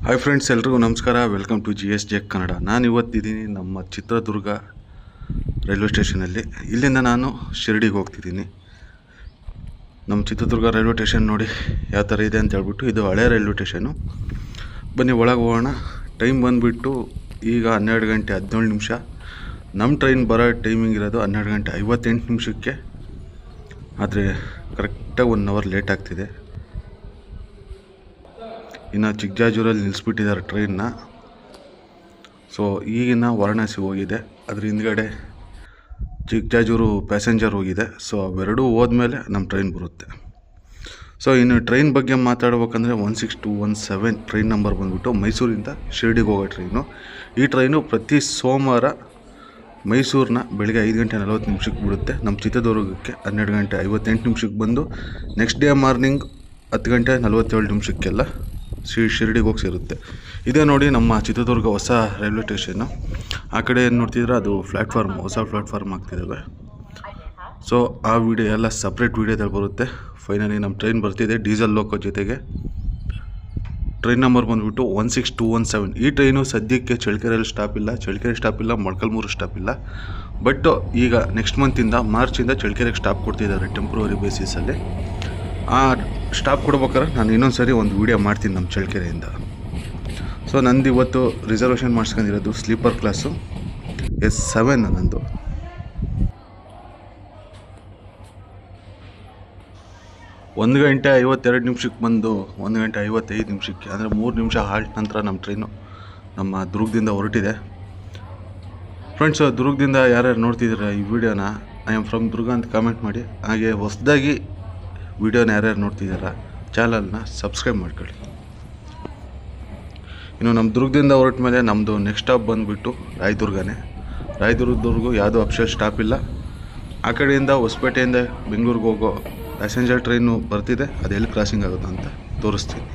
Hi friends, ಎಲ್ರಿಗೂ ನಮಸ್ಕಾರ. Welcome to GSJ Kannada. ನಾನು ಇವತ್ತಿದ್ದೀನಿ ನಮ್ಮ ಚಿತ್ರದುರ್ಗ ರೈಲ್ವೆ ಸ್ಟೇಷನಲ್ಲಿ. ಇಲ್ಲಿಂದ ನಾನು ಶಿರಡಿಗೆ ಹೋಗ್ತಿದ್ದೀನಿ. ನಮ್ಮ ಚಿತ್ರದುರ್ಗ ರೈಲ್ವೆ ಸ್ಟೇಷನ್ ನೋಡಿ ಯಾವ ಥರ ಇದೆ ಅಂತ ಹೇಳ್ಬಿಟ್ಟು. ಇದು ಹಳೆ ರೈಲ್ವೆ ಸ್ಟೇಷನು. ಬನ್ನಿ ಒಳಗೆ ಹೋಗೋಣ. ಟೈಮ್ ಬಂದುಬಿಟ್ಟು ಈಗ 12 ಗಂಟೆ 17 ನಿಮಿಷ. ನಮ್ಮ ಟ್ರೈನ್ ಬರೋ ಟೈಮಿಂಗ್ ಇರೋದು 12 ಗಂಟೆ 58 ನಿಮಿಷಕ್ಕೆ. ಆದರೆ ಕರೆಕ್ಟಾಗಿ 1 ಅವರ್ ಲೇಟ್ ಆಗ್ತಿದೆ. ಇನ್ನು ಚಿಕ್ಕಜಾಜೂರಲ್ಲಿ ನಿಲ್ಲಿಸ್ಬಿಟ್ಟಿದ್ದಾರೆ ಟ್ರೈನ್ನ. ಸೊ ಈಗಿನ ವಾರಣಾಸಿ ಹೋಗಿದೆ, ಅದ್ರ ಹಿಂದ್ಗಡೆ ಚಿಕ್ಕಜಾಜೂರು ಪ್ಯಾಸೆಂಜರ್ ಹೋಗಿದೆ. ಸೊ ಅವೆರಡೂ ಹೋದ್ಮೇಲೆ ನಮ್ಮ ಟ್ರೈನ್ ಬರುತ್ತೆ. ಸೊ ಇನ್ನು ಟ್ರೈನ್ ಬಗ್ಗೆ ಮಾತಾಡ್ಬೇಕಂದ್ರೆ 16217 ಟ್ರೈನ್ ನಂಬರ್ ಬಂದುಬಿಟ್ಟು ಮೈಸೂರಿಂದ ಶಿರಡಿಗೆ ಹೋಗೋ ಟ್ರೈನು. ಈ ಟ್ರೈನು ಪ್ರತಿ ಸೋಮವಾರ ಮೈಸೂರನ್ನ ಬೆಳಗ್ಗೆ 5 ಗಂಟೆ 40 ನಿಮಿಷಕ್ಕೆ ಬಿಡುತ್ತೆ. ನಮ್ಮ ಚಿತ್ರದುರ್ಗಕ್ಕೆ 12 ಗಂಟೆ 58 ನಿಮಿಷಕ್ಕೆ ಬಂದು ನೆಕ್ಸ್ಟ್ ಡೇ ಮಾರ್ನಿಂಗ್ 10 ಗಂಟೆ 47 ನಿಮಿಷಕ್ಕೆಲ್ಲ ಶಿರಡಿಗೆ ಹೋಗಿ ಸೇರುತ್ತೆ. ಇದೇ ನೋಡಿ ನಮ್ಮ ಚಿತ್ರದುರ್ಗ ಹೊಸ ರೈಲ್ವೆ ಸ್ಟೇಷನ್ನು. ಆ ಕಡೆ ಏನು ನೋಡ್ತಿದ್ರೆ ಅದು ಪ್ಲ್ಯಾಟ್ಫಾರ್ಮ್, ಹೊಸ ಪ್ಲ್ಯಾಟ್ಫಾರ್ಮ್ ಆಗ್ತಿದ್ದಾವೆ. ಸೊ ಆ ವಿಡಿಯೋ ಎಲ್ಲ ಸಪ್ರೇಟ್ ವೀಡಿಯೋದಲ್ಲಿ ಬರುತ್ತೆ. ಫೈನಲಿ ನಮ್ಮ ಟ್ರೈನ್ ಬರ್ತಿದೆ ಡೀಸೆಲ್ ಲೋಕೋ ಜೊತೆಗೆ. ಟ್ರೈನ್ ನಂಬರ್ ಬಂದುಬಿಟ್ಟು 16217. ಈ ಟ್ರೈನು ಸದ್ಯಕ್ಕೆ ಚಳ್ಳಕೆರೆಯಲ್ಲಿ ಸ್ಟಾಪ್ ಇಲ್ಲ, ಚಳ್ಳಕೆರೆ ಸ್ಟಾಪ್ ಇಲ್ಲ, ಮೊಳಕಾಲ್ಮೂರು ಸ್ಟಾಪ್ ಇಲ್ಲ. ಬಟ್ ಈಗ ನೆಕ್ಸ್ಟ್ ಮಂತಿಂದ ಮಾರ್ಚಿಂದ ಚಳ್ಳಕೆರೆಗೆ ಸ್ಟಾಪ್ ಕೊಡ್ತಿದ್ದಾರೆ ಟೆಂಪ್ರವರಿ ಬೇಸಿಸಲ್ಲಿ. ಆ ಸ್ಟಾಪ್ ಕೊಡ್ಬೇಕಾದ್ರೆ ನಾನು ಇನ್ನೊಂದು ಸರಿ ಒಂದು ವೀಡಿಯೋ ಮಾಡ್ತೀನಿ ನಮ್ಮ ಚಳ್ಳಕೆರೆಯಿಂದ. ಸೊ ನಂದು ಇವತ್ತು ರಿಸರ್ವೇಷನ್ ಮಾಡಿಸ್ಕೊಂಡಿರೋದು ಸ್ಲೀಪರ್ ಕ್ಲಾಸು S7 ನಂದು. ಒಂದು ಗಂಟೆ 52 ನಿಮಿಷಕ್ಕೆ ಬಂದು 1 ಗಂಟೆ 55 ನಿಮಿಷಕ್ಕೆ, ಅಂದರೆ 3 ನಿಮಿಷ ಹಾಲ್ಟ್ ನಂತರ ನಮ್ಮ ಟ್ರೈನು ನಮ್ಮ ದುರ್ಗದಿಂದ ಹೊರಟಿದೆ. ಫ್ರೆಂಡ್ಸ್, ದುರ್ಗದಿಂದ ಯಾರ್ಯಾರು ನೋಡ್ತಿದ್ದೀರಾ ಈ ವಿಡಿಯೋನ, ಐ ಆಮ್ ಫ್ರಮ್ ದುರ್ಗ ಅಂತ ಕಾಮೆಂಟ್ ಮಾಡಿ. ಹಾಗೆ ಹೊಸದಾಗಿ ವಿಡಿಯೋನ ಯಾರ್ಯಾರು ನೋಡ್ತಿದ್ದೀರಾ ಚಾನಲ್ನ ಸಬ್ಸ್ಕ್ರೈಬ್ ಮಾಡ್ಕೊಳ್ಳಿ. ಇನ್ನು ನಮ್ಮ ದುರ್ಗದಿಂದ ಹೊರಟ ಮೇಲೆ ನಮ್ಮದು ನೆಕ್ಸ್ಟ್ ಸ್ಟಾಪ್ ಬಂದುಬಿಟ್ಟು ರಾಯದುರ್ಗನೇ. ರಾಯದುರ್ಗದವರೆಗೂ ಯಾವುದೂ ಅಫಿಷಿಯಲ್ ಸ್ಟಾಪ್ ಇಲ್ಲ. ಆ ಕಡೆಯಿಂದ ಹೊಸಪೇಟೆಯಿಂದ ಬೆಂಗಳೂರಿಗೆ ಹೋಗೋ ಪ್ಯಾಸೆಂಜರ್ ಟ್ರೈನು ಬರ್ತಿದೆ. ಅದು ಎಲ್ಲಿ ಕ್ರಾಸಿಂಗ್ ಆಗೋದು ಅಂತ ತೋರಿಸ್ತೀನಿ.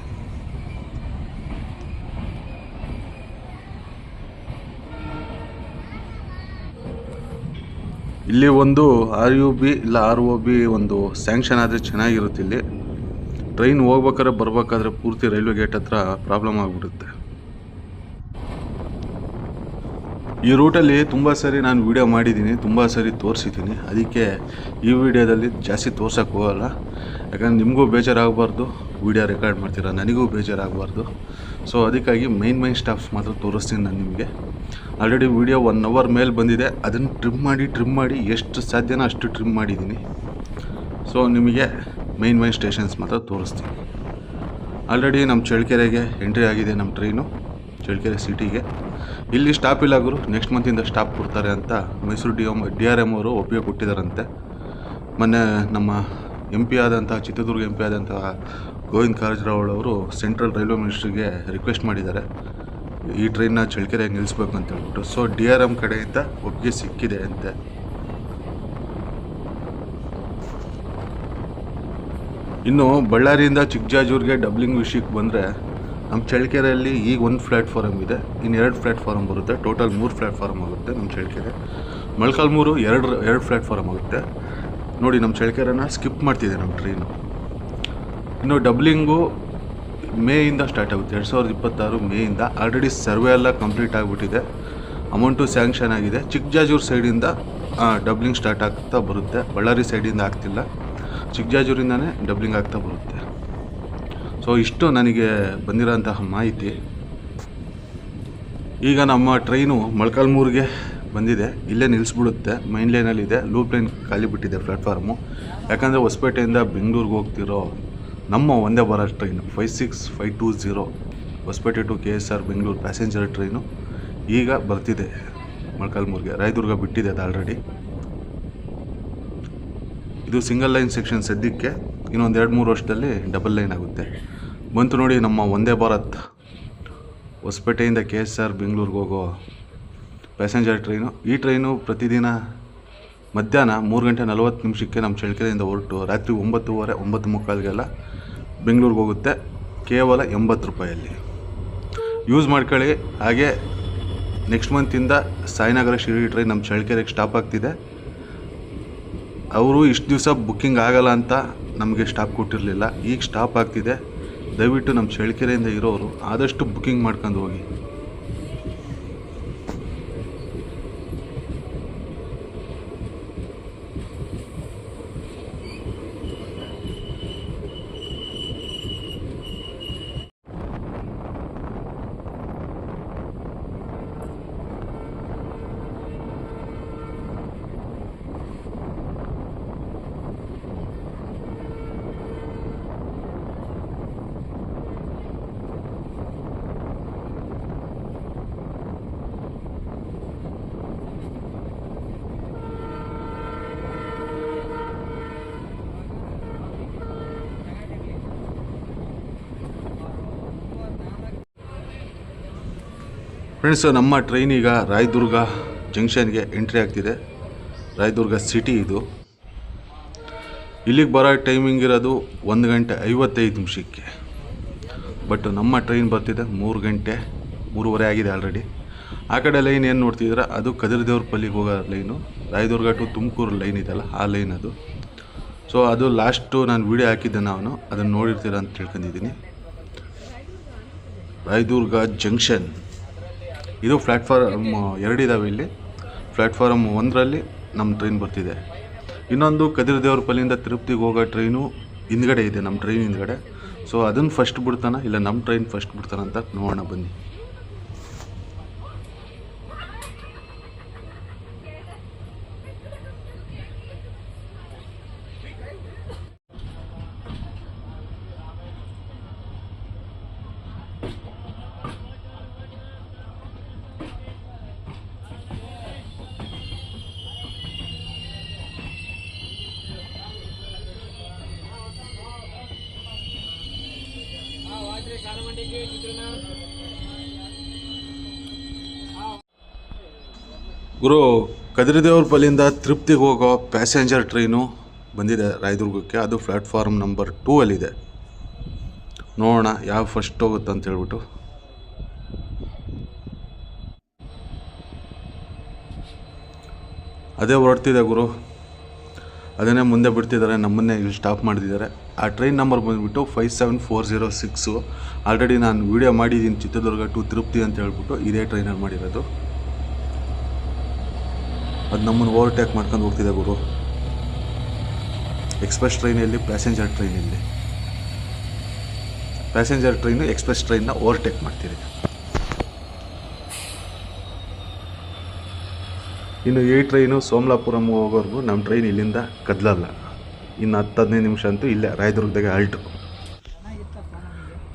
ಇಲ್ಲಿ ಒಂದು RUB ಇಲ್ಲ ROB ಒಂದು ಸ್ಯಾಂಕ್ಷನ್ ಆದರೆ ಚೆನ್ನಾಗಿರುತ್ತೆ. ಇಲ್ಲಿ ಟ್ರೈನ್ ಹೋಗ್ಬೇಕಾದ್ರೆ ಬರ್ಬೇಕಾದ್ರೆ ಪೂರ್ತಿ ರೈಲ್ವೆ ಗೇಟ್ ಹತ್ರ ಪ್ರಾಬ್ಲಮ್ ಆಗಿಬಿಡುತ್ತೆ. ಈ ರೂಟಲ್ಲಿ ತುಂಬ ಸರಿ ನಾನು ವೀಡಿಯೋ ಮಾಡಿದ್ದೀನಿ, ತುಂಬ ಸರಿ ತೋರಿಸಿದ್ದೀನಿ. ಅದಕ್ಕೆ ಈ ವಿಡಿಯೋದಲ್ಲಿ ಜಾಸ್ತಿ ತೋರ್ಸೋಕ್ಕೆ ಹೋಗಲ್ಲ. ಯಾಕಂದರೆ ನಿಮಗೂ ಬೇಜಾರಾಗಬಾರ್ದು, ವೀಡಿಯೋ ರೆಕಾರ್ಡ್ ಮಾಡ್ತೀರಾ, ನನಗೂ ಬೇಜಾರಾಗಬಾರ್ದು. ಸೊ ಅದಕ್ಕಾಗಿ ಮೈನ್ ಸ್ಟಾಫ್ ಮಾತ್ರ ತೋರಿಸ್ತೀನಿ ನಾನು ನಿಮಗೆ. ಆಲ್ರೆಡಿ ವೀಡಿಯೋ 1 ಅವರ್ ಮೇಲೆ ಬಂದಿದೆ. ಅದನ್ನು ಟ್ರಿಮ್ ಮಾಡಿ ಎಷ್ಟು ಸಾಧ್ಯನೋ ಅಷ್ಟು ಟ್ರಿಮ್ ಮಾಡಿದ್ದೀನಿ. ಸೊ ನಿಮಗೆ ಮೈನ್ ಸ್ಟೇಷನ್ಸ್ ಮಾತ್ರ ತೋರಿಸ್ತೀನಿ. ಆಲ್ರೆಡಿ ನಮ್ಮ ಚಳ್ಳಕೆರೆಗೆ ಎಂಟ್ರಿ ಆಗಿದೆ ನಮ್ಮ ಟ್ರೈನು, ಚಳ್ಳಕೆರೆ ಸಿಟಿಗೆ. ಇಲ್ಲಿ ಸ್ಟಾಪ್ ಇಲ್ಲ ಗುರು, ನೆಕ್ಸ್ಟ್ ಮಂತಿಂದ ಸ್ಟಾಪ್ ಕೊಡ್ತಾರೆ ಅಂತ ಮೈಸೂರು DRM ಅವರು ಒಪ್ಪಿಗೆ ಕೊಟ್ಟಿದ್ದಾರಂತೆ. ಮೊನ್ನೆ ನಮ್ಮ MP ಆದಂಥ ಚಿತ್ರದುರ್ಗ MP ಆದಂಥ ಗೋವಿಂದ ಕಾರಜೋಳ ಅವರು ಸೆಂಟ್ರಲ್ ರೈಲ್ವೆ ಮಿನಿಸ್ಟ್ರಿಗೆ ರಿಕ್ವೆಸ್ಟ್ ಮಾಡಿದ್ದಾರೆ ಈ ಟ್ರೈನ್ನ ಚಳ್ಳಕೆರೆಗೆ ನಿಲ್ಲಿಸ್ಬೇಕು ಅಂತ ಹೇಳ್ಬಿಟ್ಟು. ಸೊ DRM ಕಡೆಯಿಂದ ಒಪ್ಪಿಗೆ ಸಿಕ್ಕಿದೆ ಅಂತೆ. ಇನ್ನು ಬಳ್ಳಾರಿಯಿಂದ ಚಿಕ್ಕಜಾಜೂರಿಗೆ ಡಬ್ಲಿಂಗ್ ವಿಷಯಕ್ಕೆ ಬಂದರೆ, ನಮ್ಮ ಚಳ್ಳಕೆರೆಯಲ್ಲಿ ಈಗ 1 ಪ್ಲ್ಯಾಟ್ಫಾರಮ್ ಇದೆ, ಇನ್ನು 2 ಪ್ಲ್ಯಾಟ್ಫಾರಮ್ ಬರುತ್ತೆ. ಟೋಟಲ್ 3 ಪ್ಲ್ಯಾಟ್ಫಾರಮ್ ಆಗುತ್ತೆ ನಮ್ಮ ಚಳ್ಳಕೆರೆ. ಮೊಳಕಾಲ್ಮೂರು 2 ಪ್ಲ್ಯಾಟ್ಫಾರಮ್ ಆಗುತ್ತೆ. ನೋಡಿ ನಮ್ಮ ಚಳ್ಳಕೆರೆನ ಸ್ಕಿಪ್ ಮಾಡ್ತಿದೆ ನಮ್ಮ ಟ್ರೈನು. ಇನ್ನು ಡಬ್ಲಿಂಗು ಮೇಯಿಂದ ಸ್ಟಾರ್ಟ್ ಆಗುತ್ತೆ, 2026 ಮೇಯಿಂದ. ಆಲ್ರೆಡಿ ಸರ್ವೆ ಎಲ್ಲ ಕಂಪ್ಲೀಟ್ ಆಗಿಬಿಟ್ಟಿದೆ, ಅಮೌಂಟು ಸ್ಯಾಂಕ್ಷನ್ ಆಗಿದೆ. ಚಿಕ್ಕಜಾಜೂರು ಸೈಡಿಂದ ಡಬ್ಲಿಂಗ್ ಸ್ಟಾರ್ಟ್ ಆಗ್ತಾ ಬರುತ್ತೆ. ಬಳ್ಳಾರಿ ಸೈಡಿಂದ ಆಗ್ತಿಲ್ಲ, ಚಿಕ್ಕಜಾಜೂರಿಂದನೇ ಡಬ್ಲಿಂಗ್ ಆಗ್ತಾ ಬರುತ್ತೆ. ಸೊ ಇಷ್ಟು ನನಗೆ ಬಂದಿರೋಂತಹ ಮಾಹಿತಿ. ಈಗ ನಮ್ಮ ಟ್ರೈನು ಮೊಳಕಾಲ್ಮೂರಿಗೆ ಬಂದಿದೆ, ಇಲ್ಲೇ ನಿಲ್ಲಿಸ್ಬಿಡುತ್ತೆ. ಮೈನ್ ಲೈನಲ್ಲಿದೆ, ಲೂಪ್ ಲೈನ್ ಖಾಲಿ ಬಿಟ್ಟಿದೆ ಪ್ಲ್ಯಾಟ್ಫಾರ್ಮು. ಯಾಕಂದರೆ ಹೊಸಪೇಟೆಯಿಂದ ಬೆಂಗಳೂರಿಗೆ ಹೋಗ್ತಿರೋ ನಮ್ಮ ಒಂದೇ Bharat train 56520 Hospet to KSR Bengaluru passenger train ಈಗ ಬರ್ತಿದೆ ಮೊಳಕಾಲ್ಮೂರಿಗೆ. ರಾಯದುರ್ಗ ಬಿಟ್ಟಿದೆ ಅದು ಆಲ್ರೆಡಿ. ಇದು ಸಿಂಗಲ್ ಲೈನ್ ಸೆಕ್ಷನ್ ಸದ್ಯಕ್ಕೆ, ಇನ್ನೊಂದು 2-3 ವರ್ಷದಲ್ಲಿ ಡಬಲ್ ಲೈನ್ ಆಗುತ್ತೆ. ಬಂತು ನೋಡಿ ನಮ್ಮ ಒಂದೇ ಭಾರತ್ ಹೊಸಪೇಟೆಯಿಂದ KSR ಬೆಂಗಳೂರಿಗೆ ಹೋಗೋ ಪ್ಯಾಸೆಂಜರ್ ಟ್ರೈನು. ಈ ಟ್ರೈನು ಪ್ರತಿದಿನ ಮಧ್ಯಾಹ್ನ 3 ಗಂಟೆ 40 ನಿಮಿಷಕ್ಕೆ ನಮ್ಮ ಚಳ್ಳಕೆರೆಯಿಂದ ಹೊರಟು ರಾತ್ರಿ 9:30 9:45ಗೆಲ್ಲ ಬೆಂಗಳೂರಿಗೆ ಹೋಗುತ್ತೆ. ಕೇವಲ 80 ರೂಪಾಯಲ್ಲಿ ಯೂಸ್ ಮಾಡ್ಕೊಳ್ಳಿ. ಹಾಗೆ ನೆಕ್ಸ್ಟ್ ಮಂತಿಂದ ಸಾಯಿನಗರ ಶಿರಡಿ ಟ್ರೈನ್ ನಮ್ಮ ಚಳ್ಳಕೆರೆಗೆ ಸ್ಟಾಪ್ ಆಗ್ತಿದೆ. ಅವರು ಇಷ್ಟು ದಿವಸ ಬುಕ್ಕಿಂಗ್ ಆಗಲ್ಲ ಅಂತ ನಮಗೆ ಸ್ಟಾಪ್ ಕೊಟ್ಟಿರಲಿಲ್ಲ, ಈಗ ಸ್ಟಾಪ್ ಆಗ್ತಿದೆ. ದಯವಿಟ್ಟು ನಮ್ಮ ಚಳ್ಳಕೆರೆಯಿಂದ ಇರೋರು ಆದಷ್ಟು ಬುಕ್ಕಿಂಗ್ ಮಾಡ್ಕೊಂಡು ಹೋಗಿ. ಫ್ರೆಂಡ್ಸ್, ನಮ್ಮ ಟ್ರೈನ್ ಈಗ ರಾಯದುರ್ಗ ಜಂಕ್ಷನ್ಗೆ ಎಂಟ್ರಿ ಆಗ್ತಿದೆ. ರಾಯದುರ್ಗ ಸಿಟಿ ಇದು. ಇಲ್ಲಿಗೆ ಬರೋ ಟೈಮಿಂಗ್ ಇರೋದು 1 ಗಂಟೆ 55 ನಿಮಿಷಕ್ಕೆ. ಬಟ್ ನಮ್ಮ ಟ್ರೈನ್ ಬರ್ತಿದೆ 3 ಗಂಟೆ 3:30 ಆಗಿದೆ ಆಲ್ರೆಡಿ. ಆ ಕಡೆ ಲೈನ್ ಏನು ನೋಡ್ತಿದ್ದೀರಾ ಅದು ಕದಿರದೇವ್ರಪಲ್ಲಿಗೆ ಹೋಗೋ line. Rayadurga to Tumakuru line ಇದೆಯಲ್ಲ ಆ ಲೈನ್ ಅದು. ಸೊ ಅದು ಲಾಸ್ಟು ನಾನು ವೀಡಿಯೋ ಹಾಕಿದ್ದೆ, ನಾನು ಅದನ್ನು ನೋಡಿರ್ತೀರ ಅಂತ ತಿಳ್ಕೊಂಡಿದ್ದೀನಿ. ರಾಯದುರ್ಗ ಜಂಕ್ಷನ್ ಇದು ಪ್ಲ್ಯಾಟ್ಫಾರ್ಮ್ 2 ಇದ್ದಾವೆ ಇಲ್ಲಿ. ಪ್ಲ್ಯಾಟ್ಫಾರ್ಮ್ 1ರಲ್ಲಿ ನಮ್ಮ ಟ್ರೈನ್ ಬರ್ತಿದೆ. ಇನ್ನೊಂದು ಕದಿರದೇವ್ರಪಲ್ಲಿಂದ ತಿರುಪತಿಗೆ ಹೋಗೋ ಟ್ರೈನು ಹಿಂದ್ಗಡೆ ಇದೆ, ನಮ್ಮ ಟ್ರೈನ್ ಹಿಂದ್ಗಡೆ. ಸೊ ಅದನ್ನು ಫಸ್ಟ್ ಬಿಡ್ತಾನ ಇಲ್ಲ ನಮ್ಮ ಟ್ರೈನ್ ಫಸ್ಟ್ ಬಿಡ್ತಾನ ಅಂತ ನೋಡೋಣ ಬನ್ನಿ. ಗುರು, ಕದಿರದೇವ್ರಪಲ್ಲಿಂದ ತಿರುಪತಿಗೆ ಹೋಗೋ ಪ್ಯಾಸೆಂಜರ್ ಟ್ರೈನು ಬಂದಿದೆ ರಾಯದುರ್ಗಕ್ಕೆ. ಅದು ಪ್ಲ್ಯಾಟ್ಫಾರ್ಮ್ ನಂಬರ್ 2ಅಲ್ಲಿದೆ. ನೋಡೋಣ ಯಾವ ಫಸ್ಟ್ ಹೋಗುತ್ತೆ ಅಂತ ಹೇಳ್ಬಿಟ್ಟು. ಅದೇ ಹೊರಡ್ತಿದೆ ಗುರು, ಅದನ್ನೇ ಮುಂದೆ ಬಿಡ್ತಿದ್ದಾರೆ, ನಮ್ಮನ್ನೇ ಇಲ್ಲಿ ಸ್ಟಾಪ್ ಮಾಡಿದ್ದಾರೆ. ಆ ಟ್ರೈನ್ ನಂಬರ್ ಬಂದುಬಿಟ್ಟು 57406. ಆಲ್ರೆಡಿ ನಾನು ವೀಡಿಯೋ ಮಾಡಿದ್ದೀನಿ, ಚಿತ್ರದುರ್ಗ ಟು ತಿರುಪತಿ ಅಂತ ಹೇಳ್ಬಿಟ್ಟು ಇದೇ ಟ್ರೈನಲ್ಲಿ ಮಾಡಿರೋದು. ಅದು ನಮ್ಮನ್ನು ಓವರ್ಟೇಕ್ ಮಾಡ್ಕೊಂಡು ಹೋಗ್ತಿದೆ ಗುರು. ಎಕ್ಸ್ಪ್ರೆಸ್ ಟ್ರೈನಲ್ಲಿ ಪ್ಯಾಸೆಂಜರ್ ಟ್ರೈನಲ್ಲಿ ಪ್ಯಾಸೆಂಜರ್ ಟ್ರೈನು ಎಕ್ಸ್ಪ್ರೆಸ್ ಟ್ರೈನ್ನ ಓವರ್ಟೇಕ್ ಮಾಡ್ತಿದೆ. ಇನ್ನು ಈ ಟ್ರೈನು ಸೋಮಲಾಪುರಂ ಹೋಗೋರ್ಗು ನಮ್ಮ ಟ್ರೈನ್ ಇಲ್ಲಿಂದ ಕದಲಲ್ಲ. ಇನ್ನು 10-15 ನಿಮಿಷ ಅಂತೂ ಇಲ್ಲೇ ರಾಯದುರ್ಗದಾಗೆ ಹಾಲ್ಟು.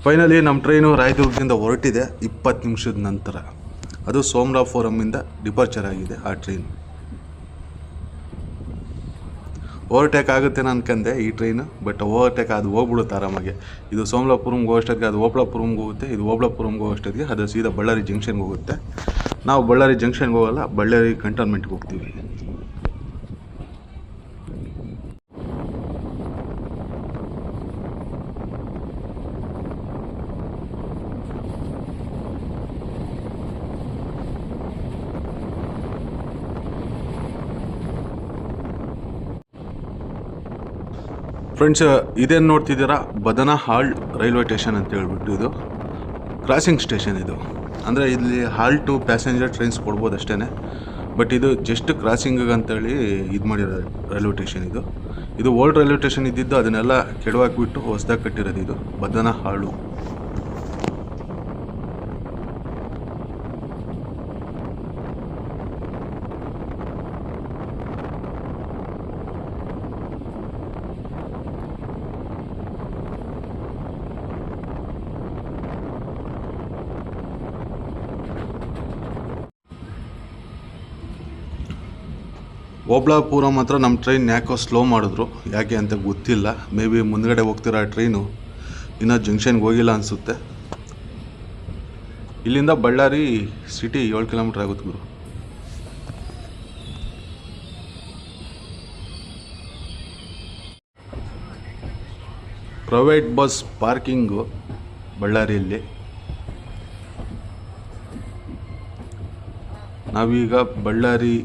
ಫೈನಲಿ ನಮ್ಮ ಟ್ರೈನು ರಾಯದುರ್ಗದಿಂದ ಹೊರಟಿದೆ 20 ನಿಮಿಷದ ನಂತರ. ಅದು ಸೋಮಲಾಪುರಮಿಂದ ಡಿಪಾರ್ಚರ್ ಆಗಿದೆ ಆ ಟ್ರೈನು. ಓವರ್ಟೇಕ್ ಆಗುತ್ತೆ ಅನ್ಕಂಡೆ ಈ ಟ್ರೈನು, ಬಟ್ ಓವರ್ಟೇಕ್ ಅದು ಹೋಗ್ಬಿಡುತ್ತೆ ಆರಾಮಾಗೆ. ಇದು ಸೋಮಲಾಪುರಂಗೆ ಹೋಗೋಷ್ಟೊತ್ತಿಗೆ ಅದು ಓಬಳಾಪುರಂಗೆ ಹೋಗುತ್ತೆ, ಇದು ಓಬಳಾಪುರಂಗೆ ಹೋಗೋಷ್ಟೊತ್ತಿಗೆ ಅದು ಸೀದಾ ಬಳ್ಳಾರಿ ಜಂಕ್ಷನ್ಗೆ ಹೋಗುತ್ತೆ. ನಾವು ಬಳ್ಳಾರಿ ಜಂಕ್ಷನ್ಗೆ ಹೋಗಲ್ಲ, ಬಳ್ಳಾರಿ ಕಂಟೋನ್ಮೆಂಟ್ಗೆ ಹೋಗ್ತೀವಿ. ಫ್ರೆಂಡ್ಸ್, ಇದೇನು ನೋಡ್ತಿದ್ದೀರಾ ಬದನಹಾಳ್ ರೈಲ್ವೆ ಸ್ಟೇಷನ್ ಅಂತ ಹೇಳ್ಬಿಟ್ಟು ಇದು ಕ್ರಾಸಿಂಗ್ ಸ್ಟೇಷನ್. ಇದು ಅಂದರೆ ಇಲ್ಲಿ ಹಾಲ್ಟು ಪ್ಯಾಸೆಂಜರ್ ಟ್ರೈನ್ಸ್ ಕೊಡ್ಬೋದು ಅಷ್ಟೇ, ಬಟ್ ಇದು ಜಸ್ಟ್ ಕ್ರಾಸಿಂಗಿಗೆ ಅಂತೇಳಿ ಇದು ಮಾಡಿರೋ ರೈಲ್ವೆ ಸ್ಟೇಷನ್ ಇದು. ಇದು ಓಲ್ಡ್ ರೈಲ್ವೆ ಸ್ಟೇಷನ್ ಇದ್ದಿದ್ದು, ಅದನ್ನೆಲ್ಲ ಕೆಡವಾಕ್ಬಿಟ್ಟು ಹೊಸದಾಗಿ ಕಟ್ಟಿರೋದು ಇದು ಬದನಹಾಳು. ಓಬಳಾಪುರಂ ಹತ್ರ ನಮ್ಮ ಟ್ರೈನ್ ಯಾಕೋ ಸ್ಲೋ ಮಾಡಿದ್ರು, ಯಾಕೆ ಅಂತ ಗೊತ್ತಿಲ್ಲ. ಮೇ ಬಿ ಮುಂದ್ಗಡೆ ಹೋಗ್ತಿರೋ ಟ್ರೈನು ಇನ್ನೂ ಜಂಕ್ಷನ್ಗೆ ಹೋಗಿಲ್ಲ ಅನಿಸುತ್ತೆ. ಇಲ್ಲಿಂದ ಬಳ್ಳಾರಿ ಸಿಟಿ 7 ಕಿಲೋಮೀಟ್ರ್ ಆಗುತ್ತೆ ಗುರು. ಪ್ರೈವೇಟ್ ಬಸ್ ಪಾರ್ಕಿಂಗು ಬಳ್ಳಾರಿಯಲ್ಲಿ. ನಾವೀಗ ಬಳ್ಳಾರಿ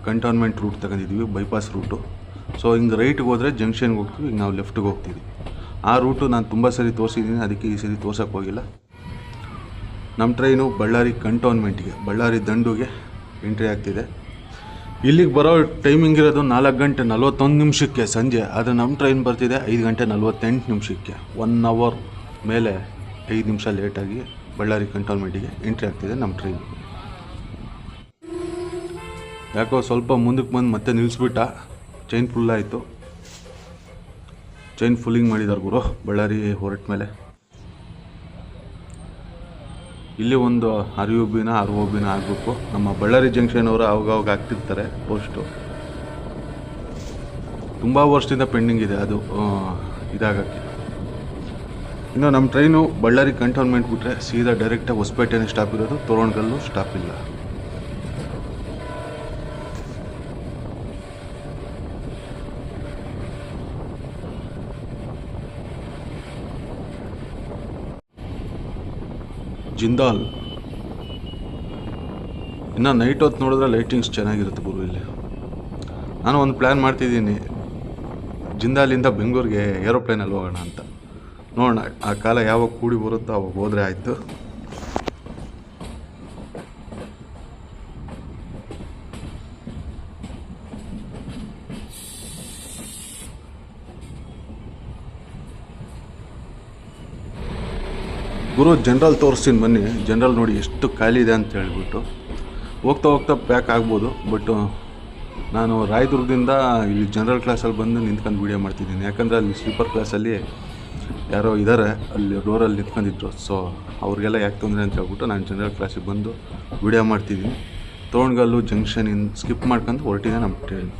ಕಂಟೋನ್ಮೆಂಟ್ ರೂಟ್ ತಗೊಂಡಿದ್ದೀವಿ, ಬೈಪಾಸ್ ರೂಟು. ಸೊ ಹಿಂಗೆ ರೈಟ್ಗೆ ಹೋದರೆ ಜಂಕ್ಷನ್ಗೆ ಹೋಗ್ತೀವಿ, ಈಗ ನಾವು ಲೆಫ್ಟಿಗೆ ಹೋಗ್ತೀವಿ. ಆ ರೂಟು ನಾನು ತುಂಬ ಸರಿ ತೋರಿಸಿದ್ದೀನಿ, ಅದಕ್ಕೆ ಈ ಸರಿ ತೋರ್ಸೋಕ್ಕೆ ಹೋಗಿಲ್ಲ. ನಮ್ಮ ಟ್ರೈನು ಬಳ್ಳಾರಿ ಕಂಟೋನ್ಮೆಂಟ್ಗೆ, ಬಳ್ಳಾರಿ ದಂಡುಗೆ ಎಂಟ್ರಿ ಆಗ್ತಿದೆ. ಇಲ್ಲಿಗೆ ಬರೋ ಟೈಮಿಂಗ್ ಇರೋದು 4 ಗಂಟೆ 41 ನಿಮಿಷಕ್ಕೆ ಸಂಜೆ, ಆದರೆ ನಮ್ಮ ಟ್ರೈನ್ ಬರ್ತಿದೆ 5 ಗಂಟೆ 48 ನಿಮಿಷಕ್ಕೆ. 1 ಅವರ್ ಮೇಲೆ 5 ನಿಮಿಷ ಲೇಟಾಗಿ ಬಳ್ಳಾರಿ ಕಂಟೋನ್ಮೆಂಟಿಗೆ ಎಂಟ್ರಿ ಆಗ್ತಿದೆ ನಮ್ಮ ಟ್ರೈನ್. ಯಾಕೋ ಸ್ವಲ್ಪ ಮುಂದಕ್ಕೆ ಬಂದು ಮತ್ತೆ ನಿಲ್ಲಿಸ್ಬಿಟ್ಟ, ಚೈನ್ ಫುಲ್ ಆಯಿತು. ಚೈನ್ ಫುಲ್ಲಿಂಗ್ ಮಾಡಿದಾರೆ ಗುರು ಬಳ್ಳಾರಿ ಹೊರಟ ಮೇಲೆ. ಇಲ್ಲಿ ಒಂದು RUBನ ROBನ ಆಗಬೇಕು. ನಮ್ಮ ಬಳ್ಳಾರಿ ಜಂಕ್ಷನ್ ಅವರು ಅವಾಗ ಆಗ್ತಿರ್ತಾರೆ ಪೋಸ್ಟು. ತುಂಬ ವರ್ಷದಿಂದ ಪೆಂಡಿಂಗ್ ಇದೆ ಅದು ಇದಾಗಕ್ಕೆ. ಇನ್ನು ನಮ್ಮ ಟ್ರೈನು ಬಳ್ಳಾರಿ ಕಂಟೋನ್ಮೆಂಟ್ ಬಿಟ್ಟರೆ ಸೀದಾ ಡೈರೆಕ್ಟಾಗಿ ಹೊಸಪೇಟೆನೇ ಸ್ಟಾಪ್ ಇರೋದು, ತೋರಣಗಲ್ಲು ಸ್ಟಾಪ್ ಇಲ್ಲ. ಜಿಂದಾಲ್ ಇನ್ನು ನೈಟ್ ಹೊತ್ತು ನೋಡಿದ್ರೆ ಲೈಟಿಂಗ್ಸ್ ಚೆನ್ನಾಗಿರುತ್ತೆ ಗುರು. ಇಲ್ಲಿ ನಾನು ಒಂದು ಪ್ಲ್ಯಾನ್ ಮಾಡ್ತಿದ್ದೀನಿ, ಜಿಂದಾಲಿಂದ ಬೆಂಗಳೂರಿಗೆ ಏರೋಪ್ಲೇನಲ್ಲಿ ಹೋಗೋಣ ಅಂತ. ನೋಡೋಣ ಆ ಕಾಲ ಯಾವಾಗ ಕೂಡಿ ಬರುತ್ತೋ ಅವಾಗ ಹೋದರೆ ಆಯಿತು. ಗುರು ಜನರಲ್ ತೋರಿಸ್ತೀನಿ ಬನ್ನಿ. ಜನರಲ್ ನೋಡಿ ಎಷ್ಟು ಖಾಲಿ ಇದೆ ಅಂತ ಹೇಳ್ಬಿಟ್ಟು. ಹೋಗ್ತಾ ಹೋಗ್ತಾ ಪ್ಯಾಕ್ ಆಗ್ಬೋದು, ಬಟ್ ನಾನು ರಾಯದುರ್ಗದಿಂದ ಇಲ್ಲಿ ಜನರಲ್ ಕ್ಲಾಸಲ್ಲಿ ಬಂದು ನಿಂತ್ಕೊಂಡು ವೀಡಿಯೋ ಮಾಡ್ತಿದ್ದೀನಿ. ಯಾಕಂದರೆ ಅಲ್ಲಿ ಸ್ಲೀಪರ್ ಕ್ಲಾಸಲ್ಲಿ ಯಾರೋ ಇದ್ದಾರೆ, ಅಲ್ಲಿ ಡೋರಲ್ಲಿ ನಿಂತ್ಕೊಂಡಿದ್ರು. ಸೊ ಅವ್ರಿಗೆಲ್ಲ ಯಾಕೆ ತೊಂದರೆ ಅಂತ ಹೇಳ್ಬಿಟ್ಟು ನಾನು ಜನರಲ್ ಕ್ಲಾಸಿಗೆ ಬಂದು ವೀಡಿಯೋ ಮಾಡ್ತಿದ್ದೀನಿ. ತೋರಣಗಲ್ಲು ಜಂಕ್ಷನಿಂದ ಸ್ಕಿಪ್ ಮಾಡ್ಕೊಂಡು ಹೊರಟಿದೆ ನಮ್ಮ ಟ್ರೈನ್.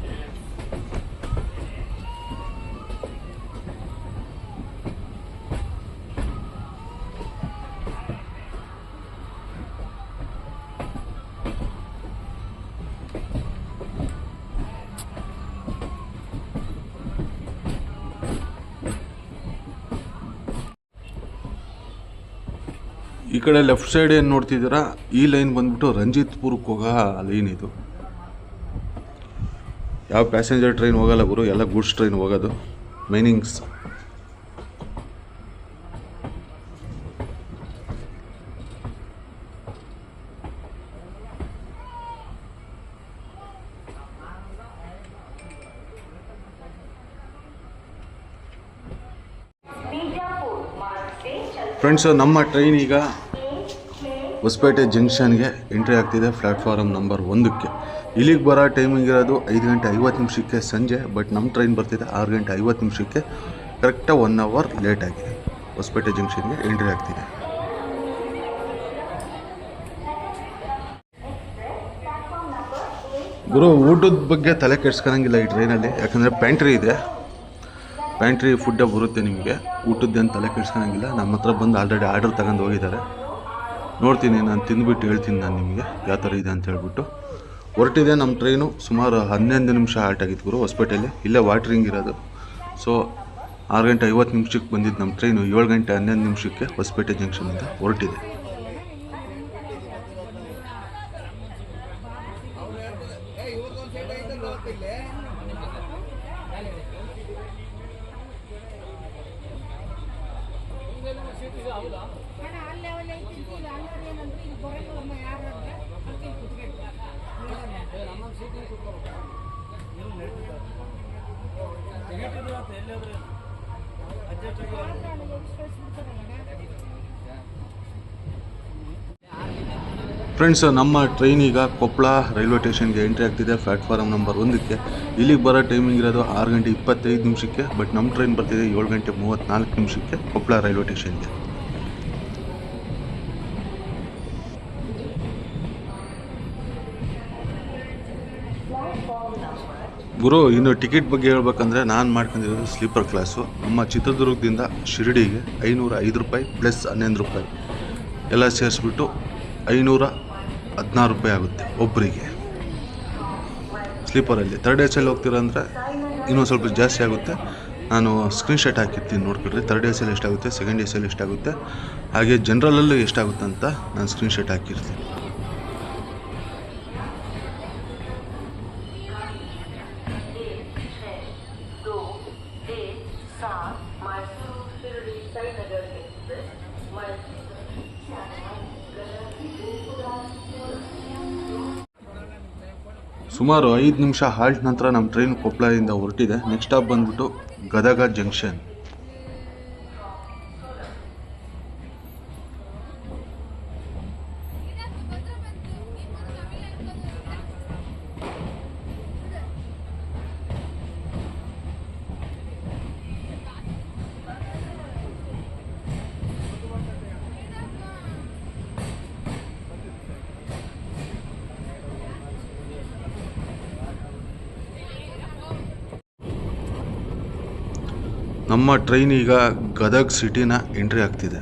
ಈ ಕಡೆ ಲೆಫ್ಟ್ ಸೈಡ್ ಏನು ನೋಡ್ತಿದ್ದೀರಾ, ಈ ಲೈನ್ ಬಂದ್ಬಿಟ್ಟು ರಂಜಿತ್ಪುರಕ್ಕೆ ಹೋಗೋ ಲೈನ್ ಇದು. ಯಾವ ಪ್ಯಾಸೆಂಜರ್ ಟ್ರೈನ್ ಹೋಗಲ್ಲ ಗುರು, ಎಲ್ಲ ಗೂಡ್ಸ್ ಟ್ರೈನ್ ಹೋಗೋದು. ಮೈನಿಂಗ್ಸ್ ಫ್ರೆಂಡ್ಸ್, ನಮ್ಮ ಟ್ರೈನ್ ಈಗ ಹೊಸಪೇಟೆ ಜಂಕ್ಷನ್ಗೆ ಎಂಟ್ರಿ ಆಗ್ತಿದೆ ಪ್ಲ್ಯಾಟ್ಫಾರಮ್ ನಂಬರ್ 1ಕ್ಕೆ. ಇಲ್ಲಿಗೆ ಬರೋ ಟೈಮಿಂಗ್ ಇರೋದು 5 ಗಂಟೆ 50 ನಿಮಿಷಕ್ಕೆ ಸಂಜೆ, ಬಟ್ ನಮ್ಮ ಟ್ರೈನ್ ಬರ್ತಿದೆ 6 ಗಂಟೆ 50 ನಿಮಿಷಕ್ಕೆ. ಕರೆಕ್ಟಾಗಿ 1 ಅವರ್ ಲೇಟಾಗಿದೆ ಹೊಸಪೇಟೆ ಜಂಕ್ಷನ್ಗೆ ಎಂಟ್ರಿ ಆಗ್ತಿದೆ. ಗುರು ಊಟದ ಬಗ್ಗೆ ತಲೆ ಕೆಡ್ಸ್ಕೊಳಂಗಿಲ್ಲ ಈ ಟ್ರೈನಲ್ಲಿ, ಯಾಕಂದರೆ ಪ್ಯಾಂಟ್ರಿ ಇದೆ. ಪ್ಯಾಂಟ್ರಿ ಫುಡ್ಡೇ ಬರುತ್ತೆ ನಿಮಗೆ, ಊಟದ್ದೇನು ತಲೆ ಕೆಡ್ಸ್ಕೊಳಂಗಿಲ್ಲ. ನಮ್ಮ ಹತ್ರ ಬಂದು ಆಲ್ರೆಡಿ ಆರ್ಡರ್ ತಗೊಂಡು ಹೋಗಿದ್ದಾರೆ. ನೋಡ್ತೀನಿ, ನಾನು ತಿಂದುಬಿಟ್ಟು ಹೇಳ್ತೀನಿ ನಾನು ನಿಮಗೆ ಯಾವ ಥರ ಇದೆ ಅಂತ ಹೇಳ್ಬಿಟ್ಟು. ಹೊರಟಿದೆ ನಮ್ಮ ಟ್ರೈನು. ಸುಮಾರು 11 ನಿಮಿಷ ಹಾಲ್ಟ್ ಆಗಿತ್ತು ಗುರು ಹೊಸಪೇಟೆಯಲ್ಲಿ. ಇಲ್ಲೇ ವಾಟ್ರಿಂಗ್ ಇರೋದು. ಸೊ 6 ಗಂಟೆ 50 ನಿಮಿಷಕ್ಕೆ ಬಂದಿದ್ದು ನಮ್ಮ ಟ್ರೈನು 7 ಗಂಟೆ 11 ನಿಮಿಷಕ್ಕೆ ಹೊಸಪೇಟೆ ಜಂಕ್ಷನಿಂದ ಹೊರಟಿದೆ. ಫ್ರೆಂಡ್ಸ್, ನಮ್ಮ ಟ್ರೈನ್ ಈಗ ಕೊಪ್ಪಳ ರೈಲ್ವೆ ಸ್ಟೇಷನ್ಗೆ ಎಂಟ್ರಿ ಆಗ್ತಿದೆ ಪ್ಲ್ಯಾಟ್ಫಾರಮ್ ನಂಬರ್ 1ಕ್ಕೆ. ಇಲ್ಲಿಗೆ ಬರೋ ಟೈಮಿಂಗ್ ಇರೋದು 6 ಗಂಟೆ 25 ನಿಮಿಷಕ್ಕೆ, ಬಟ್ ನಮ್ಮ ಟ್ರೈನ್ ಬರ್ತಿದೆ 7 ಗಂಟೆ 34 ನಿಮಿಷಕ್ಕೆ ಕೊಪ್ಪಳ ರೈಲ್ವೆ ಸ್ಟೇಷನ್ಗೆ. ಗುರು, ಇನ್ನು ಟಿಕೆಟ್ ಬಗ್ಗೆ ಹೇಳ್ಬೇಕಂದ್ರೆ ನಾನು ಮಾಡ್ಕೊಂಡಿರೋದು ಸ್ಲೀಪರ್ ಕ್ಲಾಸು. ನಮ್ಮ ಚಿತ್ರದುರ್ಗದಿಂದ ಶಿರಡಿಗೆ 505 ರೂಪಾಯಿ ಪ್ಲಸ್ 11 ರೂಪಾಯಿ ಎಲ್ಲ ಸೇರಿಸ್ಬಿಟ್ಟು 516 ರೂಪಾಯಿ ಆಗುತ್ತೆ ಒಬ್ಬರಿಗೆ ಸ್ಲೀಪರಲ್ಲಿ. ಥರ್ಡ್ ಎ ಸಿಯಲ್ಲಿ ಹೋಗ್ತೀರ ಅಂದರೆ ಇನ್ನೊಂದು ಸ್ವಲ್ಪ ಜಾಸ್ತಿ ಆಗುತ್ತೆ. ನಾನು ಸ್ಕ್ರೀನ್ಶಾಟ್ ಹಾಕಿರ್ತೀನಿ, ನೋಡ್ಕೊಳ್ರಿ. ಥರ್ಡ್ ಎ ಸಿಯಲ್ಲಿ ಎಷ್ಟಾಗುತ್ತೆ, ಸೆಕೆಂಡ್ ಎ ಸಿಯಲ್ಲಿ ಎಷ್ಟಾಗುತ್ತೆ, ಹಾಗೆ ಜನರಲ್ಲೂ ಎಷ್ಟಾಗುತ್ತೆ ಅಂತ ನಾನು ಸ್ಕ್ರೀನ್ಶಾಟ್ ಹಾಕಿರ್ತೀನಿ. ಸುಮಾರು 5 ನಿಮಿಷ ಹಾಲ್ಟ್ ನಂತರ ನಮ್ಮ ಟ್ರೈನ್ ಕೊಪ್ಪಳದಿಂದ ಹೊರಟಿದೆ. ನೆಕ್ಸ್ಟ್ ಸ್ಟಾಪ್ ಬಂದ್ಬಿಟ್ಟು ಗದಗ ಜಂಕ್ಷನ್. ನಮ್ಮ ಟ್ರೈನ್ ಈಗ ಗದಗ್ ಸಿಟಿನ ಎಂಟ್ರಿ ಆಗ್ತಿದೆ.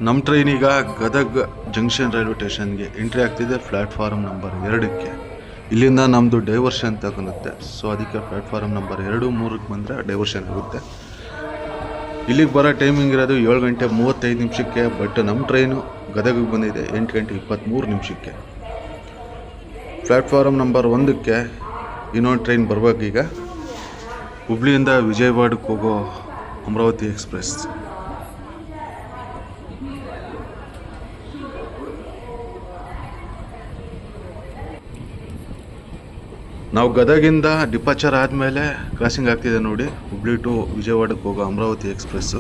ನಮ್ಮ ಟ್ರೈನ್ ಈಗ ಗದಗ್ ಜಂಕ್ಷನ್ ರೈಲ್ವೆ ಸ್ಟೇಷನ್ಗೆ ಎಂಟ್ರಿ ಆಗ್ತಿದೆ ಪ್ಲ್ಯಾಟ್ಫಾರ್ಮ್ ನಂಬರ್ 2ಕ್ಕೆ. ಇಲ್ಲಿಂದ ನಮ್ಮದು ಡೈವರ್ಷನ್ ತಗೊಳುತ್ತೆ. ಸೊ ಅದಕ್ಕೆ ಪ್ಲ್ಯಾಟ್ಫಾರ್ಮ್ ನಂಬರ್ 2, 3ಕ್ಕೆ ಬಂದರೆ ಡೈವರ್ಷನ್ ಆಗುತ್ತೆ. ಇಲ್ಲಿಗೆ ಬರೋ ಟೈಮಿಂಗ್ ಇರೋದು 7 ಗಂಟೆ 35 ನಿಮಿಷಕ್ಕೆ. ಬಟ್ ನಮ್ಮ ಟ್ರೈನು ಗದಗಿಗೆ ಬಂದಿದೆ 8 ಗಂಟೆ 23 ನಿಮಿಷಕ್ಕೆ. ಪ್ಲ್ಯಾಟ್ಫಾರ್ಮ್ ನಂಬರ್ 1ಕ್ಕೆ ಇನ್ನೊಂದು ಟ್ರೈನ್ ಬರ್ಬೇಕೀಗ. ಹುಬ್ಳಿಯಿಂದ ವಿಜಯವಾಡಕ್ಕೆ ಹೋಗೋ ಅಮರಾವತಿ ಎಕ್ಸ್ಪ್ರೆಸ್. ನಾವು ಗದಗಿಂದ ಡಿಪಾರ್ಚರ್ ಆದಮೇಲೆ ಕ್ರಾಸಿಂಗ್ ಆಗ್ತಿದೆ ನೋಡಿ, ಹುಬ್ಳಿ ಟು ವಿಜಯವಾಡಕ್ಕೆ ಹೋಗೋ ಅಮರಾವತಿ ಎಕ್ಸ್ಪ್ರೆಸ್ಸು.